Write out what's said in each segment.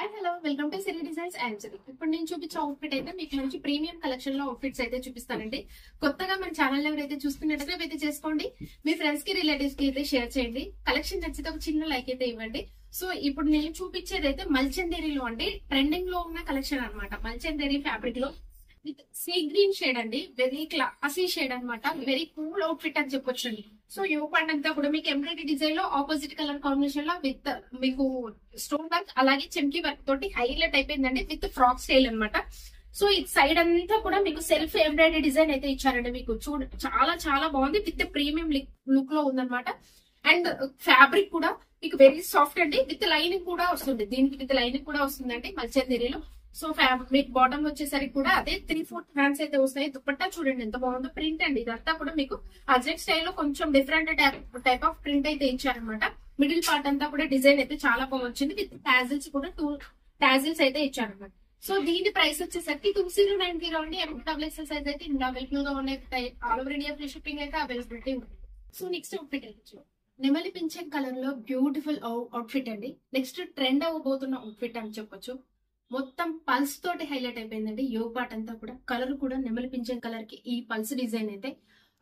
Hi hello welcome to Siri designs and Siri. ఇప్పుడు నేను చూపించే అవుట్ఫిట్ అయితే మీకు మంచి ప్రీమియం కలెక్షన్ లో అవుట్ఫిట్స్ అయితే చూపిస్తానండి. కొత్తగా మన ఛానల్ ఎవరైతే చూస్తున్నట్టుగా అయితే చేసుకోండి, మీ ఫ్రెండ్స్ కి రిలేటివ్స్ కి అయితే షేర్ చేయండి. కలెక్షన్ నచ్చితే ఒక చిన్న లైక్ అయితే ఇవ్వండి. సో ఇప్పుడు నేను చూపించేది అయితే మల్చందేరిలో అండి, ట్రెండింగ్ లో ఉన్న కలెక్షన్ అనమాట. మల్చందేరి ఫ్యాబ్రిక్ లో విత్ సీ గ్రీన్ షేడ్ అండి, వెరీ క్లాసీ షేడ్ అనమాట. వెరీ కూల్ అవుట్ఫిట్ అని చెప్పొచ్చు అండి. సో యోగ్ పార్ట్ అంతా కూడా మీకు ఎంబ్రాయిడరీ డిజైన్ లో ఆపోజిట్ కలర్ కాంబినేషన్ లో విత్ మీకు స్టోన్ వర్క్ అలాగే చెంకీ వర్క్ తోటి హైలైట్ అయిపోయిందండి విత్ ఫ్రాక్ స్టైల్ అనమాట. సో ఈ సైడ్ అంతా కూడా మీకు సెల్ఫ్ ఎంబ్రాయిడరీ డిజైన్ అయితే ఇచ్చారండి. మీకు చాలా చాలా బాగుంది, విత్ ప్రీమియం లుక్ లో ఉందన్నమాట. అండ్ ఫ్యాబ్రిక్ కూడా మీకు వెరీ సాఫ్ట్ అండి, విత్ లైనింగ్ కూడా వస్తుంది. దీనికి విత్ లైనింగ్ కూడా వస్తుందండి మల్చందేరిలో. సో ఫ్యాబ్రిక్ బాటమ్ వచ్చేసరికి కూడా అదే 3/4 హ్యాండ్స్ అయితే వస్తాయి. దుపట్టా చూడండి ఎంత బాగుందో, ప్రింట్ అండి ఇదంతా కూడా మీకు అజెక్ స్టైల్ లో కొంచెం డిఫరెంట్ టైప్ ఆఫ్ ప్రింట్ అయితే ఇచ్చారనమాట. మిడిల్ పార్ట్ అంతా కూడా డిజైన్ అయితే చాలా బాగా వచ్చింది, విత్ టాజిల్స్ కూడా 2 టాజిల్స్ అయితే ఇచ్చారనమాట. సో దీని ప్రైస్ వచ్చేసరికి 2090 అండి. XXL సైజ్ అయితే ఇంకా అవైలబుల్ గా ఉన్నాయి. All over India free shipping అయితే అవైలబిలిటీ ఉంది. సో నెక్స్ట్ అవుట్ఫిట్ అయితే నెమలి పింఛన్ కలర్ లో బ్యూటిఫుల్ అవుట్ఫిట్ అండి. నెక్స్ట్ ట్రెండ్ అవ్వబోతున్న అవుట్ఫిట్ అని చెప్పొచ్చు. మొత్తం పల్స్ తోటి హైలైట్ అయిపోయిందండి. యోగ్ పార్ట్ అంతా కూడా కలర్ కూడా నెమలి పింఛన్ కలర్ కి ఈ పల్స్ డిజైన్ అయితే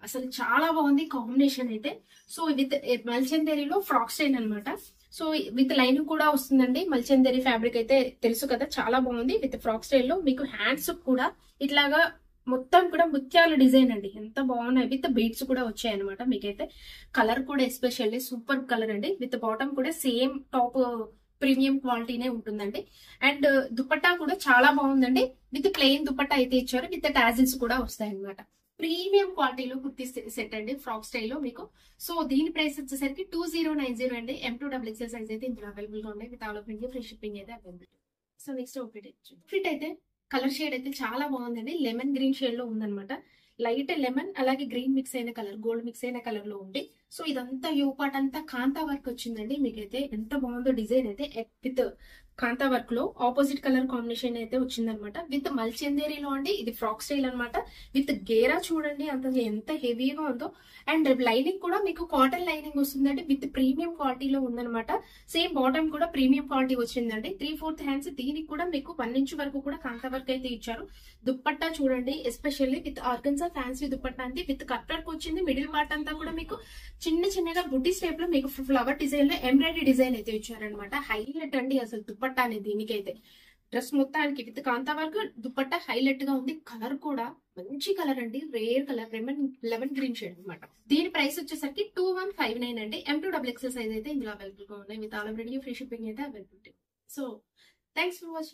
అసలు చాలా బాగుంది కాంబినేషన్ అయితే. సో విత్ మల్చందేరిలో ఫ్రాక్ స్టైల్ అనమాట. సో విత్ లైనింగ్ కూడా వస్తుందండి. మల్చందేరి ఫ్యాబ్రిక్ అయితే తెలుసు కదా, చాలా బాగుంది. విత్ ఫ్రాక్ స్టైల్లో మీకు హ్యాండ్స్ కూడా ఇట్లాగా మొత్తం కూడా ముత్యాల డిజైన్ అండి, ఎంత బాగున్నాయి. విత్ బీడ్స్ కూడా వచ్చాయి అనమాట. మీకైతే కలర్ కూడా ఎస్పెషల్లీ సూపర్ కలర్ అండి. విత్ బాటమ్ కూడా సేమ్ టాప్ ప్రీమియం క్వాలిటీనే ఉంటుందండి. అండ్ దుపట్టా కూడా చాలా బాగుందండి, విత్ ప్లెయిన్ దుపట్టా అయితే ఇచ్చారు, విత్ టాజిల్స్ కూడా వస్తాయి అనమాట. ప్రీమియం క్వాలిటీలో కుర్తీ సెట్ అండి, ఫ్రాక్ స్టైల్లో మీకు. సో దీని ప్రైస్ వచ్చేసరికి 2090 అండి. M2XXL సైజ్ అయితే ఇందులో అవైలబుల్ గా ఉన్నాయి, with all of India free shipping అయితే అవైలబుల్. సో నెక్స్ట్ అవుట్ఫిట్ అయితే కలర్ షేడ్ అయితే చాలా బాగుందండి. లెమన్ గ్రీన్ షేడ్ లో ఉందన్నమాట. లైట్ లెమన్ అలాగే గ్రీన్ మిక్స్ అయిన కలర్, గోల్డ్ మిక్స్ అయిన కలర్ లో ఉంది. సో ఇదంతా యోగ్ పార్ట్ అంతా కాంతా వర్క్ వచ్చిందండి. మీకైతే ఎంత బాగుందో డిజైన్ అయితే, విత్ కాంతా వర్క్ లో ఆపోజిట్ కలర్ కాంబినేషన్ అయితే వచ్చిందనమాట. విత్ మల్చందేరిలో అండి, ఇది ఫ్రాక్ స్టైల్ అనమాట. విత్ గేరా చూడండి అంత ఎంత హెవీగా ఉందో. అండ్ లైనింగ్ కూడా మీకు కాటన్ లైనింగ్ వస్తుందండి, విత్ ప్రీమియం క్వాలిటీలో ఉందనమాట. సేమ్ బాటమ్ కూడా ప్రీమియం క్వాలిటీ వచ్చిందండి. 3/4 హ్యాండ్స్. దీనికి కూడా మీకు 1 ఇంచ్ వరకు కూడా కాంతా వర్క్ అయితే ఇచ్చారు. దుప్పట్టా చూడండి especially with organza fancy dupatta అండి, విత్ కట్ వర్క్ వచ్చింది. మిడిల్ పార్ట్ అంతా కూడా మీకు చిన్న చిన్నగా బుటీస్ టైప్ లో మీకు ఫ్లవర్ డిజైన్ లో ఎంబ్రాయిడరీ డిజైన్ అయితే ఇచ్చారనమాట. హైలైట్ అండి అసలు దుపట్టా అనేది. దీనికైతే డ్రెస్ మొత్తానికి with kantha work dupatta highlight గా ఉంది. కలర్ కూడా మంచి కలర్ అండి, rare colour, lemon green shade అనమాట. దీని ప్రైస్ వచ్చేసరికి 2159 అండి. M2XXL సైజ్ అయితే ఇందులో అవైలబుల్ గా ఉన్నాయి, with all of India free shipping అయితే availability. So thanks for watching.